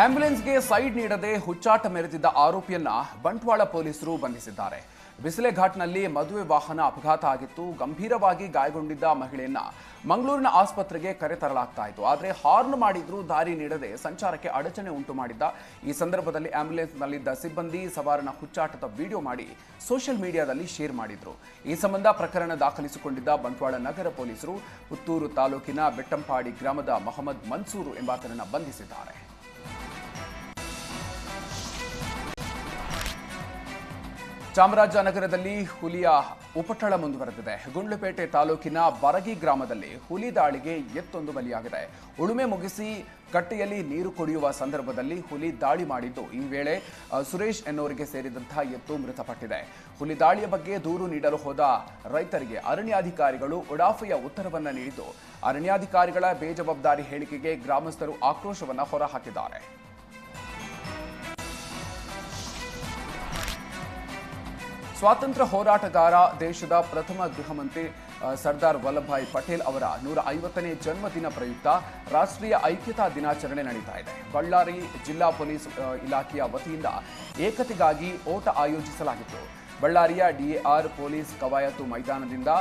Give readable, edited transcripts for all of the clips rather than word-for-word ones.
ಆಂಬ್ಯುಲೆನ್ಸ್ಗೆ side ನೀಡದೆ ಹುಚ್ಚಾಟ ಮೆರೆದಿದ್ದ ಆರೋಪಿಯನ್ನ ಬಂಟ್ವಾಳ ಪೊಲೀಸರು ಬಂಧಿಸಿದ್ದಾರೆ. ಬಿಸಿಲೆಘಾಟ್ನಲ್ಲಿ ಮದುವೆ ವಾಹನ ಅಪಘಾತ ಆಗಿತ್ತು. ಗಂಭೀರವಾಗಿ ಗಾಯಗೊಂಡಿದ್ದ ಮಹಿಳೆಯನ್ನ ಮಂಗಳೂರಿನ ಆಸ್ಪತ್ರೆಗೆ ಕರೆತರಲಾಗ್ತಾ ಇತ್ತು. ಆದರೆ ಹಾರ್ನ್ ಮಾಡಿದ್ರೂ ದಾರಿ ನೀಡದೆ ಸಂಚಾರಕ್ಕೆ ಅಡಚಣೆ ಉಂಟು ಮಾಡಿದ್ದ. ಈ ಸಂದರ್ಭದಲ್ಲಿ ಆಂಬ್ಯುಲೆನ್ಸ್ನಲ್ಲಿದ್ದ ಸಿಬ್ಬಂದಿ ಸವಾರನ ಹುಚ್ಚಾಟದ ವಿಡಿಯೋ ಮಾಡಿ ಸೋಷಿಯಲ್ ಮೀಡಿಯಾದಲ್ಲಿ ಶೇರ್ ಮಾಡಿದ್ರು. ಈ ಸಂಬಂಧ ಪ್ರಕರಣ ದಾಖಲಿಸಿಕೊಂಡಿದ್ದ ಬಂಟ್ವಾಳ ನಗರ ಪೊಲೀಸರು ಪುತ್ತೂರು ತಾಲೂಕಿನ ಬೆಟ್ಟಂಪಾಡಿ ಗ್ರಾಮದ ಮೊಹಮ್ಮದ್ ಮನ್ಸೂರು ಎಂಬಾತನನ್ನ ಬಂಧಿಸಿದ್ದಾರೆ. ಚಾಮರಾಜನಗರದಲ್ಲಿ ಹುಲಿಯ ಉಪಟಳ ಮುಂದುವರೆದಿದೆ. ಗುಂಡ್ಲುಪೇಟೆ ತಾಲೂಕಿನ ಬರಗಿ ಗ್ರಾಮದಲ್ಲಿ ಹುಲಿ ದಾಳಿಗೆ ಎತ್ತೊಂದು ಬಲಿಯಾಗಿದೆ. ಉಳುಮೆ ಮುಗಿಸಿ ಕಟ್ಟೆಯಲ್ಲಿ ನೀರು ಕುಡಿಯುವ ಸಂದರ್ಭದಲ್ಲಿ ಹುಲಿ ದಾಳಿ ಮಾಡಿದ್ದು, ಈ ವೇಳೆ ಸುರೇಶ್ ಎನ್ನುವರಿಗೆ ಸೇರಿದಂತಹ ಎತ್ತು ಮೃತಪಟ್ಟಿದೆ. ಹುಲಿ ದಾಳಿಯ ಬಗ್ಗೆ ದೂರು ನೀಡಲು ಹೋದ ರೈತರಿಗೆ ಅರಣ್ಯಾಧಿಕಾರಿಗಳು ಉಡಾಫೆಯ ಉತ್ತರವನ್ನ ನೀಡಿದ್ದು, ಅರಣ್ಯಾಧಿಕಾರಿಗಳ ಬೇಜವಾಬ್ದಾರಿ ಹೇಳಿಕೆಗೆ ಗ್ರಾಮಸ್ಥರು ಆಕ್ರೋಶವನ್ನ ಹೊರಹಾಕಿದ್ದಾರೆ. ಸ್ವಾತಂತ್ರ್ಯ ಹೋರಾಟಗಾರ, ದೇಶದ ಪ್ರಥಮ ಗೃಹ ಮಂತ್ರಿ ಸರ್ದಾರ್ ವಲ್ಲಭಭಾಯಿ ಪಟೇಲ್ ಅವರ 150ನೇ ಜನ್ಮದಿನ ಪ್ರಯುಕ್ತ ರಾಷ್ಟ್ರೀಯ ಐಕ್ಯತಾ ದಿನಾಚರಣೆ ನಡೀತಾ ಇದೆ. ಬಳ್ಳಾರಿ ಜಿಲ್ಲಾ ಪೊಲೀಸ್ ಇಲಾಖೆಯ ವತಿಯಿಂದ ಏಕತೆಗಾಗಿ ಓಟ ಆಯೋಜಿಸಲಾಗಿತ್ತು. ಬಳ್ಳಾರಿಯ ಡಿಎಆರ್ ಪೊಲೀಸ್ ಕವಾಯತು ಮೈದಾನದಿಂದ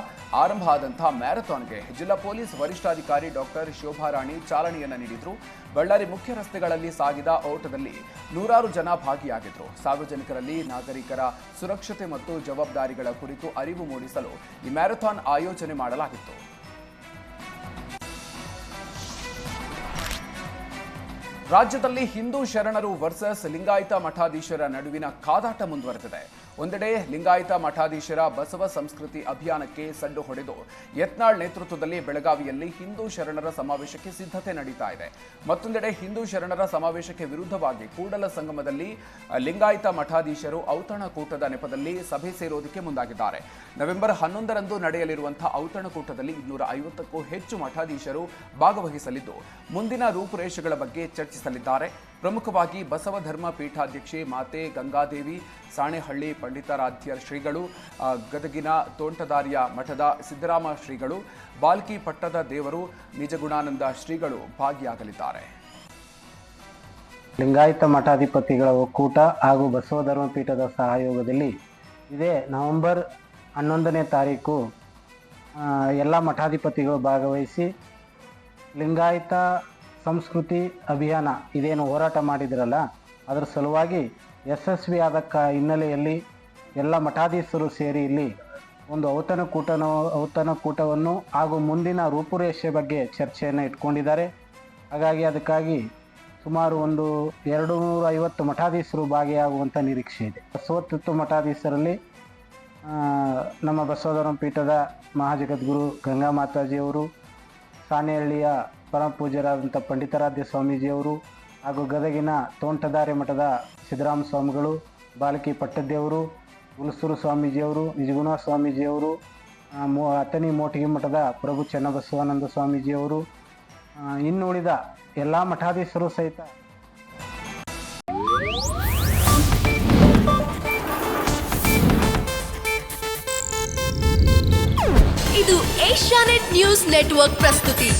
ಆರಂಭ ಆದಂತಹ ಮ್ಯಾರಥಾನ್ಗೆ ಜಿಲ್ಲಾ ಪೊಲೀಸ್ ವರಿಷ್ಠಾಧಿಕಾರಿ ಡಾಕ್ಟರ್ ಶೋಭಾರಾಣಿ ಚಾಲನೆಯನ್ನ ನೀಡಿದ್ರು. ಬಳ್ಳಾರಿ ಮುಖ್ಯ ರಸ್ತೆಗಳಲ್ಲಿ ಸಾಗಿದ ಓಟದಲ್ಲಿ ನೂರಾರು ಜನ ಭಾಗಿಯಾಗಿದ್ರು. ಸಾರ್ವಜನಿಕರಲ್ಲಿ ನಾಗರಿಕರ ಸುರಕ್ಷತೆ ಮತ್ತು ಜವಾಬ್ದಾರಿಗಳ ಕುರಿತು ಅರಿವು ಮೂಡಿಸಲು ಈ ಮ್ಯಾರಥಾನ್ ಆಯೋಜನೆ ಮಾಡಲಾಗಿತ್ತು. ರಾಜ್ಯದಲ್ಲಿ ಹಿಂದೂ ಶರಣರು ವರ್ಸಸ್ ಲಿಂಗಾಯತ ಮಠಾಧೀಶರ ನಡುವಿನ ಕಾದಾಟ ಮುಂದುವರೆದಿದೆ. ಒಂದೆಡೆ ಲಿಂಗಾಯತ ಮಠಾಧೀಶರ ಬಸವ ಸಂಸ್ಕೃತಿ ಅಭಿಯಾನಕ್ಕೆ ಸಡ್ಡು ಹೊಡೆದು ಯತ್ನಾಳ್ ನೇತೃತ್ವದಲ್ಲಿ ಬೆಳಗಾವಿಯಲ್ಲಿ ಹಿಂದೂ ಶರಣರ ಸಮಾವೇಶಕ್ಕೆ ಸಿದ್ಧತೆ ನಡೀತಾ ಇದೆ. ಮತ್ತೊಂದೆಡೆ ಹಿಂದೂ ಶರಣರ ಸಮಾವೇಶಕ್ಕೆ ವಿರುದ್ಧವಾಗಿ ಕೂಡಲ ಸಂಗಮದಲ್ಲಿ ಲಿಂಗಾಯತ ಮಠಾಧೀಶರು ಔತಣಕೂಟದ ನೆಪದಲ್ಲಿ ಸಭೆ ಸೇರೋದಕ್ಕೆ ಮುಂದಾಗಿದ್ದಾರೆ. ನವೆಂಬರ್ 11ರಂದು ನಡೆಯಲಿರುವಂತಹ ಔತಣಕೂಟದಲ್ಲಿ 250ಕ್ಕೂ ಹೆಚ್ಚು ಮಠಾಧೀಶರು ಭಾಗವಹಿಸಲಿದ್ದು, ಮುಂದಿನ ರೂಪುರೇಷೆಗಳ ಬಗ್ಗೆ ಚರ್ಚಿಸಲಿದ್ದಾರೆ. ಪ್ರಮುಖವಾಗಿ ಬಸವ ಧರ್ಮ ಪೀಠಾಧ್ಯಕ್ಷೆ ಮಾತೆ ಗಂಗಾದೇವಿ, ಸಾಣೆಹಳ್ಳಿ ಪಂಡಿತಾರಾಧ್ಯ ಶ್ರೀಗಳು, ಗದಗಿನ ತೋಂಟದಾರ್ಯ ಮಠದ ಸಿದ್ದರಾಮ ಶ್ರೀಗಳು, ಬಾಲ್ಕಿ ಪಟ್ಟದ ದೇವರು ನಿಜಗುಣಾನಂದ ಶ್ರೀಗಳು ಭಾಗಿಯಾಗಲಿದ್ದಾರೆ. ಲಿಂಗಾಯತ ಮಠಾಧಿಪತಿಗಳ ಒಕ್ಕೂಟ ಹಾಗೂ ಬಸವ ಧರ್ಮ ಪೀಠದ ಸಹಯೋಗದಲ್ಲಿ ಇದೇ ನವೆಂಬರ್ 11ನೇ ತಾರೀಕು ಎಲ್ಲ ಮಠಾಧಿಪತಿಗಳು ಭಾಗವಹಿಸಿ ಲಿಂಗಾಯತ ಸಂಸ್ಕೃತಿ ಅಭಿಯಾನ ಇದೇನು ಹೋರಾಟ ಮಾಡಿದ್ರಲ್ಲ ಅದರ ಸಲುವಾಗಿ ಯಶಸ್ವಿ ಆದ ಹಿನ್ನೆಲೆಯಲ್ಲಿ ಎಲ್ಲ ಮಠಾಧೀಶರು ಸೇರಿ ಇಲ್ಲಿ ಒಂದು ಔತಣಕೂಟವನ್ನು ಹಾಗೂ ಮುಂದಿನ ರೂಪುರೇಷೆ ಬಗ್ಗೆ ಚರ್ಚೆಯನ್ನು ಇಟ್ಕೊಂಡಿದ್ದಾರೆ. ಹಾಗಾಗಿ ಅದಕ್ಕಾಗಿ ಸುಮಾರು 250 ಮಠಾಧೀಶರು ಭಾಗಿಯಾಗುವಂಥ ನಿರೀಕ್ಷೆ ಇದೆ. ಬಸವತತ್ವ ಮಠಾಧೀಶರಲ್ಲಿ ನಮ್ಮ ಬಸವಧರ್ಮ ಪೀಠದ ಮಹಾಜಗದ್ಗುರು ಗಂಗಾ ಮಾತಾಜಿಯವರು, ಸಾಣೆಹಳ್ಳಿಯ ಪರಮ ಪೂಜ್ಯರಾದಂಥ ಪಂಡಿತಾರಾಧ್ಯ ಸ್ವಾಮೀಜಿಯವರು ಹಾಗೂ ಗದಗಿನ ತೋಂಟದಾರ್ಯ ಮಠದ ಸಿದ್ದರಾಮ ಸ್ವಾಮಿಗಳು, ಬಾಲಕಿ ಪಟ್ಟದೇವರು, ಹುಲಸೂರು ಸ್ವಾಮೀಜಿಯವರು, ನಿಜಗುಣ ಸ್ವಾಮೀಜಿಯವರು, ಅತನಿ ಮೋಟಿಗೆ ಮಠದ ಪ್ರಭು ಚನ್ನಬಸವಾನಂದ ಸ್ವಾಮೀಜಿಯವರು, ಇನ್ನುಳಿದ ಎಲ್ಲ ಮಠಾಧೀಶರು ಸಹಿತ ಇದು ಏಷ್ಯಾನೆಟ್ ನ್ಯೂಸ್ ನೆಟ್ವರ್ಕ್ ಪ್ರಸ್ತುತಿ.